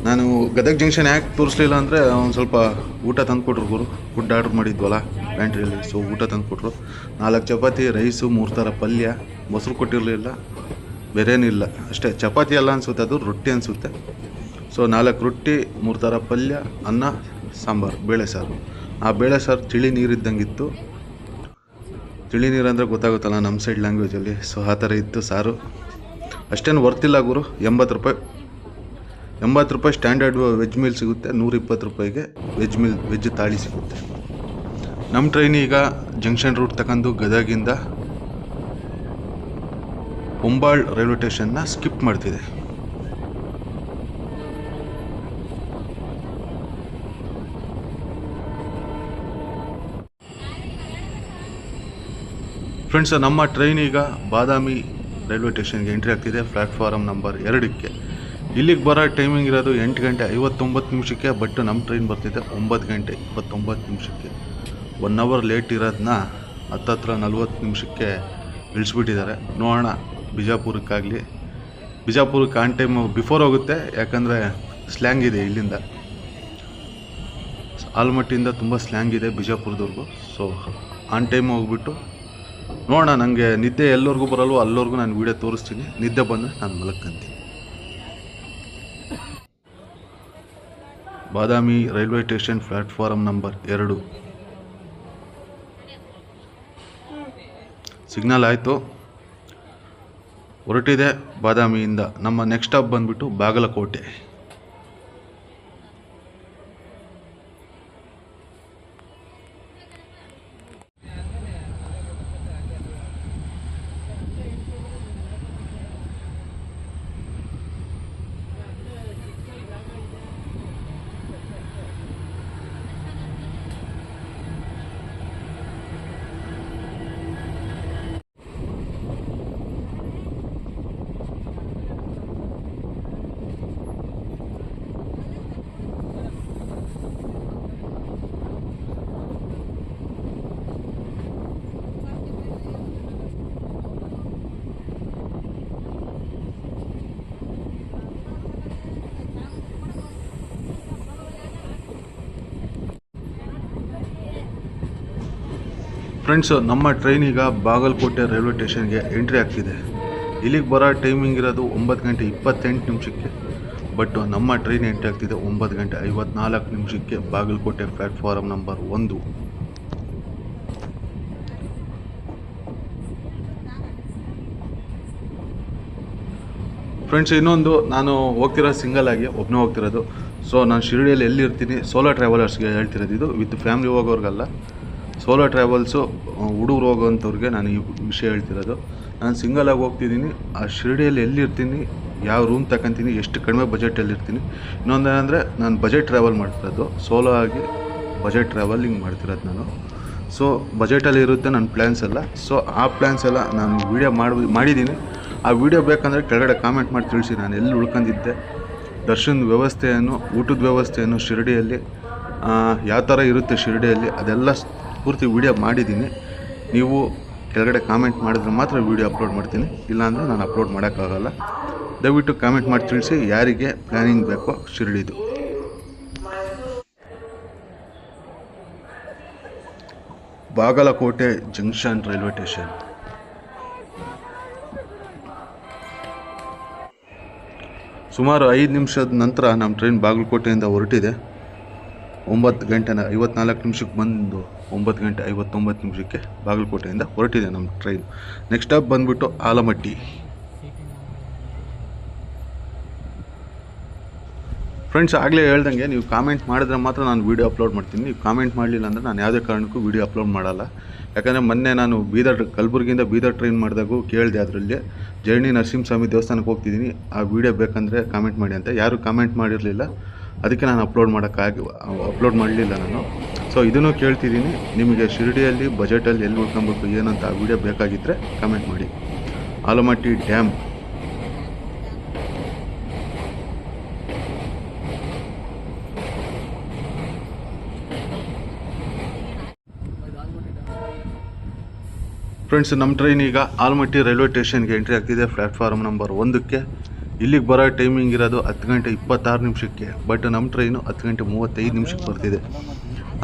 ನಾನು ಗದಗ ಜಂಕ್ಷನ್ ಯಾಕೆ ತೋರಿಸ್ಲಿಲ್ಲ ಅಂದರೆ ಒಂದು ಸ್ವಲ್ಪ ಊಟ ತಂದುಕೊಟ್ರು ಗುರು. ಫುಡ್ ಆರ್ಡ್ರ್ ಮಾಡಿದ್ವಲ್ಲ ಪ್ಯಾಂಟ್ರಿಯಲ್ಲಿ. ಸೊ ಊಟ ತಂದುಕೊಟ್ರು. 4 ಚಪಾತಿ, ರೈಸು, 3 ಥರ ಪಲ್ಯ, ಮೊಸರು ಕೊಟ್ಟಿರಲಿಲ್ಲ, ಬೇರೇನಿಲ್ಲ. ಅಷ್ಟೇ ಚಪಾತಿ ಅಲ್ಲ ಅನಿಸುತ್ತೆ, ಅದು ರೊಟ್ಟಿ ಅನಿಸುತ್ತೆ. ಸೊ 4 ರೊಟ್ಟಿ, 3 ಥರ ಪಲ್ಯ, ಅನ್ನ, ಸಾಂಬಾರು, ಬೇಳೆ ಸಾರು. ಆ ಬೇಳೆ ಸಾರು ತಿಳಿ ನೀರಿದ್ದಂಗಿತ್ತು. ತಿಳಿ ನೀರು ಅಂದರೆ ಗೊತ್ತಾಗುತ್ತಲ್ಲ ನಮ್ಮ ಸೈಡ್ ಲ್ಯಾಂಗ್ವೇಜಲ್ಲಿ. ಸೊ ಆ ಥರ ಇತ್ತು ಸಾರು. ಅಷ್ಟೇನು ವರ್ತಿಲ್ಲ ಗುರು. 80 ರೂಪಾಯಿ. 80 ರೂಪಾಯಿ ಸ್ಟ್ಯಾಂಡರ್ಡ್ ವೆಜ್ ಮೀಲ್ ಸಿಗುತ್ತೆ. 120 ರೂಪಾಯಿಗೆ ವೆಜ್ ತಾಳಿ ಸಿಗುತ್ತೆ. ನಮ್ಮ ಟ್ರೈನ್ ಈಗ ಜಂಕ್ಷನ್ ರೂಟ್ ತಗೊಂಡು ಗದಗಿಂದ ಹೊಂಬಾಳ್ ರೈಲ್ವೆ ಸ್ಟೇಷನ್ನ ಸ್ಕಿಪ್ ಮಾಡ್ತಿದೆ. ಫ್ರೆಂಡ್ಸ್, ನಮ್ಮ ಟ್ರೈನ್ ಈಗ ಬಾದಾಮಿ ರೈಲ್ವೆ ಸ್ಟೇಷನ್ಗೆ ಎಂಟ್ರಿ ಆಗ್ತಿದೆ ಪ್ಲ್ಯಾಟ್ಫಾರ್ಮ್ ನಂಬರ್ 2ಕ್ಕೆ. ಇಲ್ಲಿಗೆ ಬರೋ ಟೈಮಿಂಗ್ ಇರೋದು 8 ಗಂಟೆ 59 ನಿಮಿಷಕ್ಕೆ. ಬಟ್ ನಮ್ಮ ಟ್ರೈನ್ ಬರ್ತಿದೆ 9 ಗಂಟೆ 29 ನಿಮಿಷಕ್ಕೆ. 1 ಅವರ್ ಲೇಟ್ ಇರೋದನ್ನ 40 ನಿಮಿಷಕ್ಕೆ ಇಳಿಸ್ಬಿಟ್ಟಿದ್ದಾರೆ. ನೋಡೋಣ ಬಿಜಾಪುರಕ್ಕಾಗಲಿ. ಬಿಜಾಪುರಕ್ಕೆ ಆನ್ ಟೈಮ್ ಬಿಫೋರ್ ಹೋಗುತ್ತೆ, ಯಾಕಂದರೆ ಸ್ಲ್ಯಾಂಗ್ ಇದೆ ಇಲ್ಲಿಂದ. ಆಲ್ಮಟ್ಟಿಯಿಂದ ತುಂಬ ಸ್ಲ್ಯಾಂಗ್ ಇದೆ ಬಿಜಾಪುರದವ್ರಿಗೂ. ಸೊ ಆನ್ ಟೈಮ್ ಹೋಗ್ಬಿಟ್ಟು ನೋಡೋಣ. ನನಗೆ ನಿದ್ದೆ ಎಲ್ಲರಿಗೂ ಬರಲ್ವೋ ಅಲ್ಲವರೆಗೂ ನಾನು ವೀಡಿಯೋ ತೋರಿಸ್ತೀನಿ. ನಿದ್ದೆ ಬಂದರೆ ನಾನು ಮಲಗ್ತೀನಿ. Badami railway station platform number 2 signal ಆಯಿತು, ಹೊರಟಿದೆ ಬಾದಾಮಿಯಿಂದ. ನಮ್ಮ ನೆಕ್ಸ್ಟ್ ಸ್ಟಾಪ್ ಬಂದುಬಿಟ್ಟು ಬಾಗಲಕೋಟೆ. ಫ್ರೆಂಡ್ಸ್, ನಮ್ಮ ಟ್ರೈನ್ ಈಗ ಬಾಗಲಕೋಟೆ ರೈಲ್ವೆ ಸ್ಟೇಷನ್ಗೆ ಎಂಟ್ರಿ ಆಗ್ತಿದೆ. ಇಲ್ಲಿಗೆ ಬರೋ ಟೈಮಿಂಗ್ ಇರೋದು 9 ಗಂಟೆ 28 ನಿಮಿಷಕ್ಕೆ. ಬಟ್ ನಮ್ಮ ಟ್ರೈನ್ ಎಂಟ್ರಿ ಆಗ್ತಿದೆ 9 ಗಂಟೆ 54 ನಿಮಿಷಕ್ಕೆ ಬಾಗಲಕೋಟೆ ಪ್ಲ್ಯಾಟ್ಫಾರ್ಮ್ ನಂಬರ್ 1. ಫ್ರೆಂಡ್ಸ್, ಇನ್ನೊಂದು, ನಾನು ಹೋಗ್ತಿರೋದು ಸಿಂಗಲ್ ಆಗಿ, ಒಬ್ಬನೇ ಹೋಗ್ತಿರೋದು. ಸೊ ನಾನು ಶಿರಡಿಯಲ್ಲಿ ಎಲ್ಲಿರ್ತೀನಿ, ಸೋಲೋ ಟ್ರಾವೆಲರ್ಸ್ಗೆ ಹೇಳ್ತಿರೋದು. ಇದು ವಿತ್ ಫ್ಯಾಮ್ಲಿ ಹೋಗೋರ್ಗಲ್ಲ, ಸೋಲೋ ಟ್ರಾವೆಲ್ಸು ಹುಡುಗರು ಹೋಗೋವಂಥವ್ರಿಗೆ ನಾನು ಈ ವಿಷಯ ಹೇಳ್ತಿರೋದು. ನಾನು ಸಿಂಗಲಾಗಿ ಹೋಗ್ತಿದ್ದೀನಿ. ಆ ಶಿರಡಿಯಲ್ಲಿ ಎಲ್ಲಿರ್ತೀನಿ, ಯಾವ ರೂಮ್ ತಗೊತೀನಿ, ಎಷ್ಟು ಕಡಿಮೆ ಬಜೆಟಲ್ಲಿರ್ತೀನಿ. ಇನ್ನೊಂದೇನೆಂದರೆ ನಾನು ಬಜೆಟ್ ಟ್ರಾವೆಲ್ ಮಾಡ್ತಿರೋದು, ಸೋಲೋ ಆಗಿ ಬಜೆಟ್ ಟ್ರಾವೆಲಿಂಗ್ ಮಾಡ್ತಿರೋದು ನಾನು. ಸೊ ಬಜೆಟಲ್ಲಿ ಇರುತ್ತೆ ನನ್ನ ಪ್ಲ್ಯಾನ್ಸ್ ಎಲ್ಲ. ಸೊ ಆ ಪ್ಲ್ಯಾನ್ಸ್ ಎಲ್ಲ ನಾನು ವೀಡಿಯೋ ಮಾಡಿದ್ದೀನಿ. ಆ ವಿಡಿಯೋ ಬೇಕಂದರೆ ಕೆಳಗಡೆ ಕಾಮೆಂಟ್ ಮಾಡಿ ತಿಳಿಸಿ ನಾನು ಎಲ್ಲಿ ಉಳ್ಕೊಂಡಿದ್ದೆ, ದರ್ಶನ್ ವ್ಯವಸ್ಥೆಯನ್ನು, ಊಟದ ವ್ಯವಸ್ಥೆಯನ್ನು ಶಿರಡಿಯಲ್ಲಿ ಯಾವ ಥರ ಇರುತ್ತೆ ಶಿರಡಿಯಲ್ಲಿ, ಅದೆಲ್ಲ ಪೂರ್ತಿ ವೀಡಿಯೋ ಮಾಡಿದ್ದೀನಿ. ನೀವು ಕೆಳಗಡೆ ಕಾಮೆಂಟ್ ಮಾಡಿದ್ರೆ ಮಾತ್ರ ವೀಡಿಯೋ ಅಪ್ಲೋಡ್ ಮಾಡ್ತೀನಿ, ಇಲ್ಲಾಂದರೆ ನಾನು ಅಪ್ಲೋಡ್ ಮಾಡೋಕ್ಕಾಗಲ್ಲ. ದಯವಿಟ್ಟು ಕಾಮೆಂಟ್ ಮಾಡಿ ತಿಳಿಸಿ ಯಾರಿಗೆ ಪ್ಲ್ಯಾನಿಂಗ್ ಬೇಕೋ ಶಿರಡಿದು. Bagalkote junction railway station. ಸುಮಾರು 5 ನಿಮಿಷದ ನಂತರ ನಮ್ಮ ಟ್ರೈನ್ ಬಾಗಲಕೋಟೆಯಿಂದ ಹೊರಟಿದೆ. 9 ಗಂಟೆ 54 ನಿಮಿಷಕ್ಕೆ ಬಂದು 9 ಗಂಟೆ 59 ನಿಮಿಷಕ್ಕೆ ಬಾಗಲಕೋಟೆಯಿಂದ ಹೊರಟಿದೆ ನಮ್ಮ ಟ್ರೈನ್. ನೆಕ್ಸ್ಟ್ ಸ್ಟಾಪ್ ಬಂದುಬಿಟ್ಟು ಆಲಮಟ್ಟಿ. ಫ್ರೆಂಡ್ಸ್, ಆಗಲೇ ಹೇಳ್ದಂಗೆ ನೀವು ಕಾಮೆಂಟ್ ಮಾಡಿದ್ರೆ ಮಾತ್ರ ನಾನು ವೀಡಿಯೋ ಅಪ್ಲೋಡ್ ಮಾಡ್ತೀನಿ. ನೀವು ಕಾಮೆಂಟ್ ಮಾಡಲಿಲ್ಲ ಅಂದರೆ ನಾನು ಯಾವುದೇ ಕಾರಣಕ್ಕೂ ವೀಡಿಯೋ ಅಪ್ಲೋಡ್ ಮಾಡಲ್ಲ. ಯಾಕಂದರೆ ಮೊನ್ನೆ ನಾನು ಕಲಬುರಗಿಯಿಂದ ಬೀದರ್ ಟ್ರೈನ್ ಮಾಡಿದಾಗೂ ಕೇಳಿದೆ, ಅದರಲ್ಲಿ ಜರ್ನಿ ನರಸಿಂಹಸ್ವಾಮಿ ದೇವಸ್ಥಾನಕ್ಕೆ ಹೋಗ್ತಿದ್ದೀನಿ, ಆ ವೀಡಿಯೋ ಬೇಕಂದರೆ ಕಾಮೆಂಟ್ ಮಾಡಿ ಅಂತ. ಯಾರೂ ಕಾಮೆಂಟ್ ಮಾಡಿರಲಿಲ್ಲ, ಅದಕ್ಕೆ ನಾನು ಅಪ್ಲೋಡ್ ಮಾಡಲಿಲ್ಲ ನಾನು. ಸೊ ಇದನ್ನು ಕೇಳ್ತಿದ್ದೀನಿ, ನಿಮಗೆ ಶಿರಡಿಯಲ್ಲಿ ಬಜೆಟಲ್ಲಿ ಎಲ್ಲಿ ಉಳ್ಕೊಬೇಕು ಏನಂತ ಆ ವೀಡಿಯೋ ಬೇಕಾಗಿದ್ದರೆ ಕಾಮೆಂಟ್ ಮಾಡಿ. ಆಲಮಟ್ಟಿ ಡ್ಯಾಮ್. ಫ್ರೆಂಡ್ಸ್, ನಮ್ಮ ಟ್ರೈನ್ ಈಗ ಆಲಮಟ್ಟಿ ರೈಲ್ವೆ ಸ್ಟೇಷನ್ಗೆ ಎಂಟ್ರಿ ಆಗ್ತಿದೆ, ಪ್ಲ್ಯಾಟ್ಫಾರ್ಮ್ ನಂಬರ್ 1ಕ್ಕೆ. ಇಲ್ಲಿಗೆ ಬರೋ ಟೈಮಿಂಗ್ ಇರೋದು 10 ಗಂಟೆ 26 ನಿಮಿಷಕ್ಕೆ. ಬಟ್ ನಮ್ಮ ಟ್ರೈನು 10 ಗಂಟೆ 35 ನಿಮಿಷಕ್ಕೆ ಬರ್ತಿದೆ,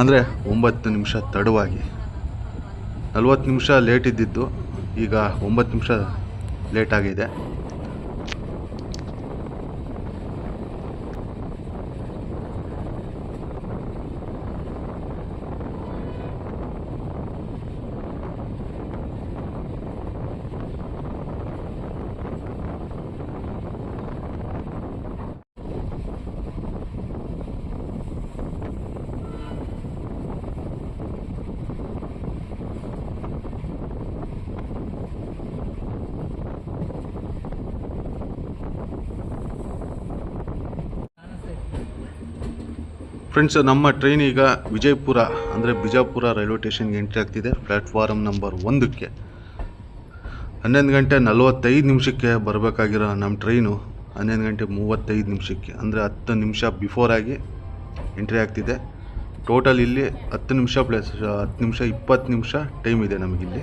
ಅಂದರೆ 9 ನಿಮಿಷ ತಡವಾಗಿ. 40 ನಿಮಿಷ ಲೇಟ್ ಇದ್ದಿದ್ದು ಈಗ 9 ನಿಮಿಷ ಲೇಟ್ ಆಗಿದೆ. ಫ್ರೆಂಡ್ಸ್, ನಮ್ಮ ಟ್ರೈನ್ ಈಗ ವಿಜಯಪುರ ಅಂದರೆ ಬಿಜಾಪುರ ರೈಲ್ವೆ ಸ್ಟೇಷನ್ಗೆ ಎಂಟ್ರಿ ಆಗ್ತಿದೆ, ಪ್ಲ್ಯಾಟ್ಫಾರ್ಮ್ ನಂಬರ್ 1ಕ್ಕೆ. 11 ಗಂಟೆ 45 ನಿಮಿಷಕ್ಕೆ ಬರಬೇಕಾಗಿರೋ ನಮ್ಮ ಟ್ರೈನು 11 ಗಂಟೆ 35 ನಿಮಿಷಕ್ಕೆ, ಅಂದರೆ 10 ನಿಮಿಷ ಬಿಫೋರ್ ಆಗಿ ಎಂಟ್ರಿ ಆಗ್ತಿದೆ. ಟೋಟಲ್ ಇಲ್ಲಿ 10 ನಿಮಿಷ ಪ್ಲಸ್ 10 ನಿಮಿಷ 20 ನಿಮಿಷ ಟೈಮ್ ಇದೆ ನಮಗಿಲ್ಲಿ.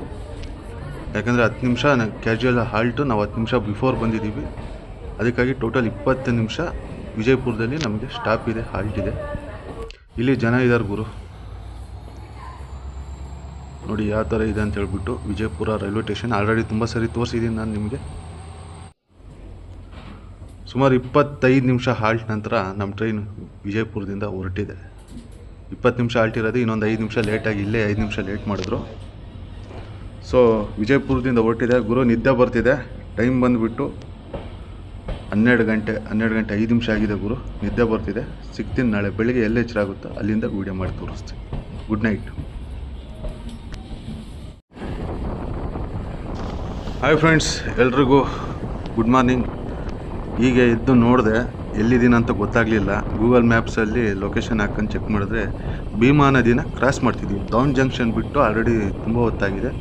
ಯಾಕಂದರೆ 10 ನಿಮಿಷ ಕ್ಯಾಶುವಲ್ ಹಾಲ್ಟು, ನಾವು 10 ನಿಮಿಷ ಬಿಫೋರ್ ಬಂದಿದ್ದೀವಿ. ಅದಕ್ಕಾಗಿ ಟೋಟಲ್ 20 ನಿಮಿಷ ವಿಜಯಪುರದಲ್ಲಿ ನಮಗೆ ಸ್ಟಾಪ್ ಇದೆ, ಹಾಲ್ಟ್ ಇದೆ. ಇಲ್ಲಿ ಜನ ಇದ್ದಾರೆ ಗುರು, ನೋಡಿ ಯಾವ ಥರ ಇದೆ ಅಂತ ಹೇಳ್ಬಿಟ್ಟು. ವಿಜಯಪುರ ರೈಲ್ವೆ ಸ್ಟೇಷನ್ ಆಲ್ರೆಡಿ ತುಂಬ ಸರಿ ತೋರಿಸಿದ್ದೀನಿ ನಾನು ನಿಮಗೆ. ಸುಮಾರು 25 ನಿಮಿಷ ಹಾಲ್ಟ್ ನಂತರ ನಮ್ಮ ಟ್ರೈನ್ ವಿಜಯಪುರದಿಂದ ಹೊರಟಿದೆ. 20 ನಿಮಿಷ ಹಾಲ್ಟ್ ಇರೋದು, ಇನ್ನೊಂದು 5 ನಿಮಿಷ ಲೇಟಾಗಿ ಇಲ್ಲೇ 5 ನಿಮಿಷ ಲೇಟ್ ಮಾಡಿದ್ರು. ಸೊ ವಿಜಯಪುರದಿಂದ ಹೊರಟಿದೆ ಗುರು. ನಿದ್ದೆ ಬರ್ತಿದೆ. ಟೈಮ್ ಬಂದುಬಿಟ್ಟು 12 ಗಂಟೆ 5 ನಿಮಿಷ ಆಗಿದೆ ಗುರು. ನಿದ್ದೆ ಬರ್ತಿದೆ. ಸಿಗ್ತೀನಿ ನಾಳೆ ಬೆಳಿಗ್ಗೆ ಎಲ್ಲಿ ಎಚ್ಚರ ಆಗುತ್ತೋ ಅಲ್ಲಿಂದ ವೀಡಿಯೋ ಮಾಡಿ ತೋರಿಸ್ತೀನಿ. Good night. ಹಾಯ್ ಫ್ರೆಂಡ್ಸ್, ಎಲ್ರಿಗೂ ಗುಡ್ ಮಾರ್ನಿಂಗ್. ಹೀಗೆ ಎದ್ದು ನೋಡಿದೆ, ಎಲ್ಲಿದ್ದೀನಂತ ಗೊತ್ತಾಗಲಿಲ್ಲ. ಗೂಗಲ್ ಮ್ಯಾಪ್ಸಲ್ಲಿ ಲೊಕೇಶನ್ ಹಾಕೊಂಡು ಚೆಕ್ ಮಾಡಿದ್ರೆ ಭೀಮಾ ನದಿನ ಕ್ರಾಸ್ ಮಾಡ್ತಿದ್ದೀವಿ. ಡೌನ್ ಜಂಕ್ಷನ್ ಬಿಟ್ಟು ಆಲ್ರೆಡಿ ತುಂಬ ಹೊತ್ತಾಗಿದೆ.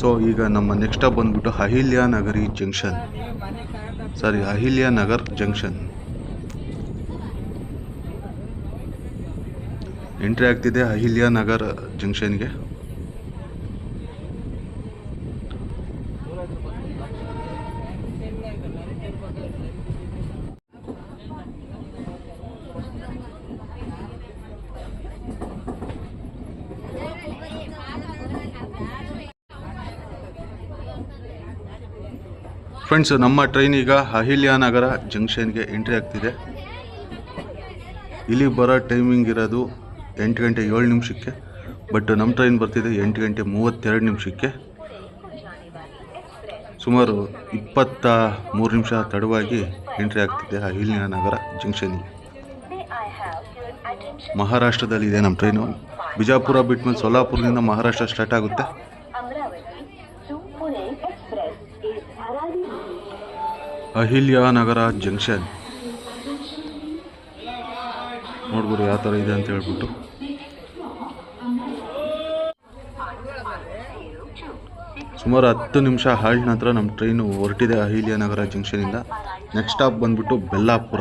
ಸೊ ಈಗ ನಮ್ಮ ನೆಕ್ಸ್ಟ್ ಸ್ಟಾಪ್ ಬಂದುಬಿಟ್ಟು ಅಹಿಲ್ಯಾನಗರ್ ಜಂಕ್ಷನ್ ಎಂಟ್ರಿ ಆಗ್ತಿದೆ. ಅಹಿಲ್ಯಾನಗರ್ ಜಂಕ್ಷನ್ಗೆ ಫ್ರೆಂಡ್ಸ್, ನಮ್ಮ ಟ್ರೈನ್ ಈಗ ಅಹಿಲ್ಯಾನಗರ ಜಂಕ್ಷನ್ಗೆ ಎಂಟ್ರಿ ಆಗ್ತಿದೆ. ಇಲ್ಲಿಗೆ ಬರೋ ಟೈಮಿಂಗ್ ಇರೋದು 8 ಗಂಟೆ 7 ನಿಮಿಷಕ್ಕೆ. ಬಟ್ ನಮ್ಮ ಟ್ರೈನ್ ಬರ್ತಿದೆ 8 ಗಂಟೆ 32 ನಿಮಿಷಕ್ಕೆ. ಸುಮಾರು 23 ನಿಮಿಷ ತಡವಾಗಿ ಎಂಟ್ರಿ ಆಗ್ತಿದೆ ಅಹಿಲ್ಯಾನಗರ ಜಂಕ್ಷನ್ಗೆ. ಮಹಾರಾಷ್ಟ್ರದಲ್ಲಿದೆ ನಮ್ಮ ಟ್ರೈನು. ಬಿಜಾಪುರ ಬಿಟ್ಮೇಲೆ ಸೊಲ್ಲಾಪುರದಿಂದ ಮಹಾರಾಷ್ಟ್ರ ಸ್ಟಾರ್ಟ್ ಆಗುತ್ತೆ. ಅಹಿಲ್ಯಾನಗರ ಜಂಕ್ಷನ್ ನೋಡ್ಬೋದು ಯಾವ ಥರ ಇದೆ ಅಂತ ಹೇಳ್ಬಿಟ್ಟು. ಸುಮಾರು 10 ನಿಮಿಷ ಹಾಲ್ಟ್ ನಂತರ ನಮ್ಮ ಟ್ರೈನು ಹೊರಟಿದೆ ಅಹಿಲ್ಯನಗರ ಜಂಕ್ಷನಿಂದ. ನೆಕ್ಸ್ಟ್ ಸ್ಟಾಪ್ ಬಂದುಬಿಟ್ಟು ಬೆಲ್ಲಾಪುರ.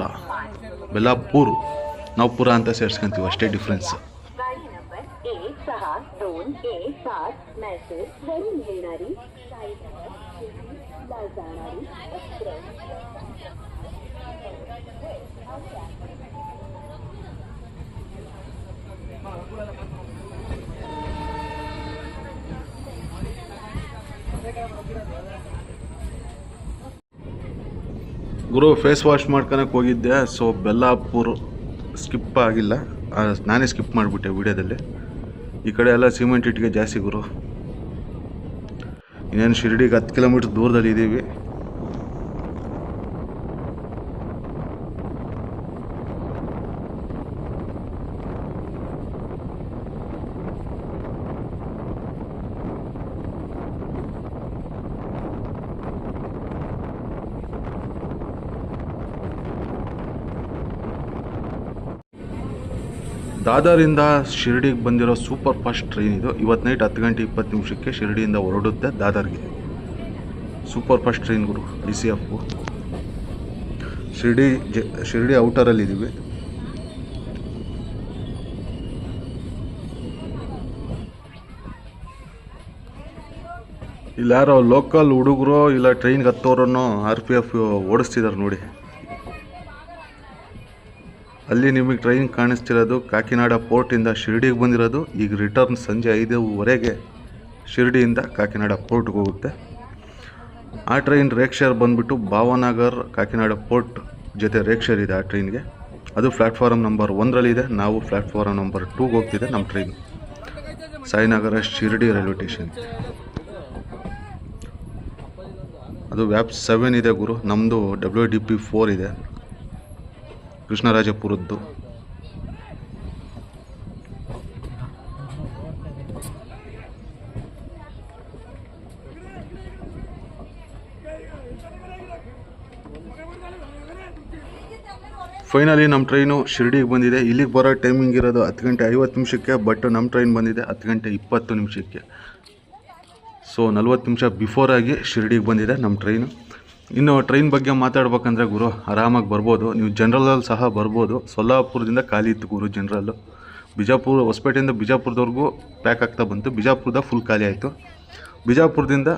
ನಾವು ಪುರ ಅಂತ ಸೇರಿಸ್ಕೊಂತೀವಿ, ಅಷ್ಟೇ ಡಿಫ್ರೆನ್ಸ್. ಗುರು ಫೇಸ್ ವಾಶ್ ಮಾಡ್ಕೊಳಕ್ಕೆ ಹೋಗಿದ್ದೆ, ಸೊ ಬೆಲ್ಲಾಪುರ ಸ್ಕಿಪ್ ಆಗಿಲ್ಲ, ನಾನೇ ಸ್ಕಿಪ್ ಮಾಡಿಬಿಟ್ಟೆ ವಿಡಿಯೋದಲ್ಲಿ. ಈ ಕಡೆ ಎಲ್ಲ ಸಿಮೆಂಟ್ ಇಟ್ಟಿಗೆ ಜಾಸ್ತಿ ಗುರು. ಇನ್ನೇನು ಶಿರ್ಡಿಗೆ 10 ಕಿಲೋಮೀಟ್ರ್ ದೂರದಲ್ಲಿ ಇದ್ದೀವಿ. ದಾದರಿಂದ ಶಿರ್ಡಿಗೆ ಬಂದಿರೋ ಸೂಪರ್ ಫಾಸ್ಟ್ ಟ್ರೈನ್ ಇದು. ಇವತ್ತು ನೈಟ್ 10 ಗಂಟೆ 20 ನಿಮಿಷಕ್ಕೆ ಶಿರ್ಡಿಯಿಂದ ಹೊರಡುತ್ತೆ ದಾದರ್ಗೆ. ಸೂಪರ್ ಫಾಸ್ಟ್ ಟ್ರೈನ್ ಗುರು, ICF. ಶಿರ್ಡಿ ಔಟರಲ್ಲಿದ್ದೀವಿ. ಇಲ್ಲಿ ಯಾರೋ ಲೋಕಲ್ ಹುಡುಗರು ಇಲ್ಲ ಟ್ರೈನ್ಗೆ ಹತ್ತೋರನ್ನು RPF ಓಡಿಸ್ತಿದ್ದಾರೆ ನೋಡಿ. ಅಲ್ಲಿ ನಿಮಗೆ ಟ್ರೈನ್ ಕಾಣಿಸ್ತಿರೋದು ಕಾಕಿನಾಡ ಪೋರ್ಟಿಂದ ಶಿರ್ಡಿಗೆ ಬಂದಿರೋದು. ಈಗ ರಿಟರ್ನ್ ಸಂಜೆ 5:15 ಶಿರ್ಡಿಯಿಂದ ಕಾಕಿನಾಡ ಪೋರ್ಟ್ಗೆ ಹೋಗುತ್ತೆ. ಆ ಟ್ರೈನ್ ರೇಕ್ಷರ್ ಬಂದುಬಿಟ್ಟು ಭಾವನಗರ್ ಕಾಕಿನಾಡ ಪೋರ್ಟ್ ಜೊತೆ ರೇಕ್ಷರ್ ಇದೆ ಆ ಟ್ರೈನ್ಗೆ. ಅದು ಪ್ಲ್ಯಾಟ್ಫಾರಮ್ ನಂಬರ್ 1ರಲ್ಲಿದೆ. ನಾವು ಪ್ಲ್ಯಾಟ್ಫಾರಮ್ ನಂಬರ್ 2ಗೆ ಹೋಗ್ತಿದೆ ನಮ್ಮ train, Sainagar Shirdi railway station. ಅದು ವ್ಯಾಪ್ 7 ಇದೆ ಗುರು. ನಮ್ಮದು WDP 4 ಇದೆ, ಕೃಷ್ಣರಾಜಪುರದ್ದು. ಫೈನಲಿ ನಮ್ಮ ಟ್ರೈನು ಶಿರ್ಡಿಗೆ ಬಂದಿದೆ. ಇಲ್ಲಿಗೆ ಬರೋ ಟೈಮಿಂಗ್ ಇರೋದು 10 ಗಂಟೆ 50 ನಿಮಿಷಕ್ಕೆ, ಬಟ್ ನಮ್ಮ ಟ್ರೈನ್ ಬಂದಿದೆ 10 ಗಂಟೆ 20 ನಿಮಿಷಕ್ಕೆ. ಸೊ 40 ನಿಮಿಷ ಬಿಫೋರಾಗಿ ಶಿರ್ಡಿಗೆ ಬಂದಿದೆ ನಮ್ಮ ಟ್ರೈನು. ಇನ್ನು ಟ್ರೈನ್ ಬಗ್ಗೆ ಮಾತಾಡ್ಬೇಕಂದ್ರೆ ಗುರು, ಆರಾಮಾಗಿ ಬರ್ಬೋದು, ನೀವು ಜನರಲಲ್ಲಿ ಸಹ ಬರ್ಬೋದು. ಸೊಲ್ಲಾಪುರದಿಂದ ಖಾಲಿ ಇತ್ತು ಗುರು ಜನರಲ್ಲು. ಹೊಸಪೇಟೆಯಿಂದ ಬಿಜಾಪುರದವರೆಗೂ ಪ್ಯಾಕ್ ಆಗ್ತಾ ಬಂತು. ಬಿಜಾಪುರದ ಫುಲ್ ಖಾಲಿ ಆಯಿತು. ಬಿಜಾಪುರದಿಂದ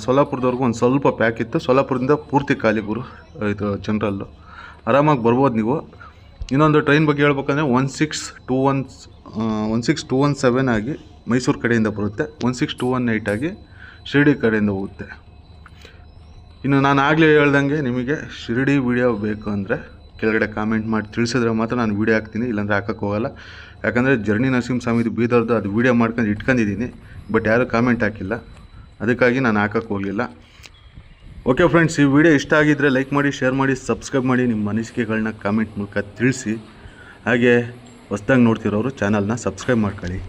ಸೊಲ್ಲಾಪುರದವರೆಗೂ ಒಂದು ಸ್ವಲ್ಪ ಪ್ಯಾಕ್ ಇತ್ತು. ಸೊಲ್ಲಾಪುರದಿಂದ ಪೂರ್ತಿ ಖಾಲಿ ಗುರು ಇದು ಜನರಲ್ಲು. ಆರಾಮಾಗಿ ಬರ್ಬೋದು ನೀವು. ಇನ್ನೊಂದು ಟ್ರೈನ್ ಬಗ್ಗೆ ಹೇಳ್ಬೇಕಂದ್ರೆ 16217 ಆಗಿ ಮೈಸೂರು ಕಡೆಯಿಂದ ಬರುತ್ತೆ, 16218 ಆಗಿ ಶಿರ್ಡಿ ಕಡೆಯಿಂದ ಹೋಗುತ್ತೆ. ಇನ್ನು ನಾನು ಆಗಲೇ ಹೇಳ್ದಂಗೆ ನಿಮಗೆ ಶಿರ್ಡಿ ವೀಡಿಯೋ ಬೇಕು ಅಂದರೆ ಕೆಳಗಡೆ ಕಾಮೆಂಟ್ ಮಾಡಿ ತಿಳಿಸಿದ್ರೆ ಮಾತ್ರ ನಾನು ವೀಡಿಯೋ ಹಾಕ್ತೀನಿ, ಇಲ್ಲಾಂದರೆ ಹಾಕೋಕ್ಕೆ ಹೋಗಲ್ಲ. ಯಾಕಂದರೆ ಜರ್ನಿ ನರಸಿಂಹಸ್ವಾಮಿದು ಬೀದರ್ದು ಅದು ವೀಡಿಯೋ ಮಾಡ್ಕೊಂಡು ಇಟ್ಕೊಂಡಿದ್ದೀನಿ, ಬಟ್ ಯಾರೂ ಕಾಮೆಂಟ್ ಹಾಕಿಲ್ಲ, ಅದಕ್ಕಾಗಿ ನಾನು ಹಾಕೋಕ್ಕೆ ಹೋಗಲಿಲ್ಲ. ಓಕೆ ಫ್ರೆಂಡ್ಸ್, ಈ ವಿಡಿಯೋ ಇಷ್ಟ ಆಗಿದ್ದರೆ ಲೈಕ್ ಮಾಡಿ, ಶೇರ್ ಮಾಡಿ, ಸಬ್ಸ್ಕ್ರೈಬ್ ಮಾಡಿ, ನಿಮ್ಮ ಅನಿಸಿಕೆಗಳನ್ನ ಕಾಮೆಂಟ್ ಮೂಲಕ ತಿಳಿಸಿ. ಹಾಗೆ ಹೊಸದಾಗಿ ನೋಡ್ತಿರೋರು ಚಾನಲ್ನ ಸಬ್ಸ್ಕ್ರೈಬ್ ಮಾಡ್ಕೊಳ್ಳಿ.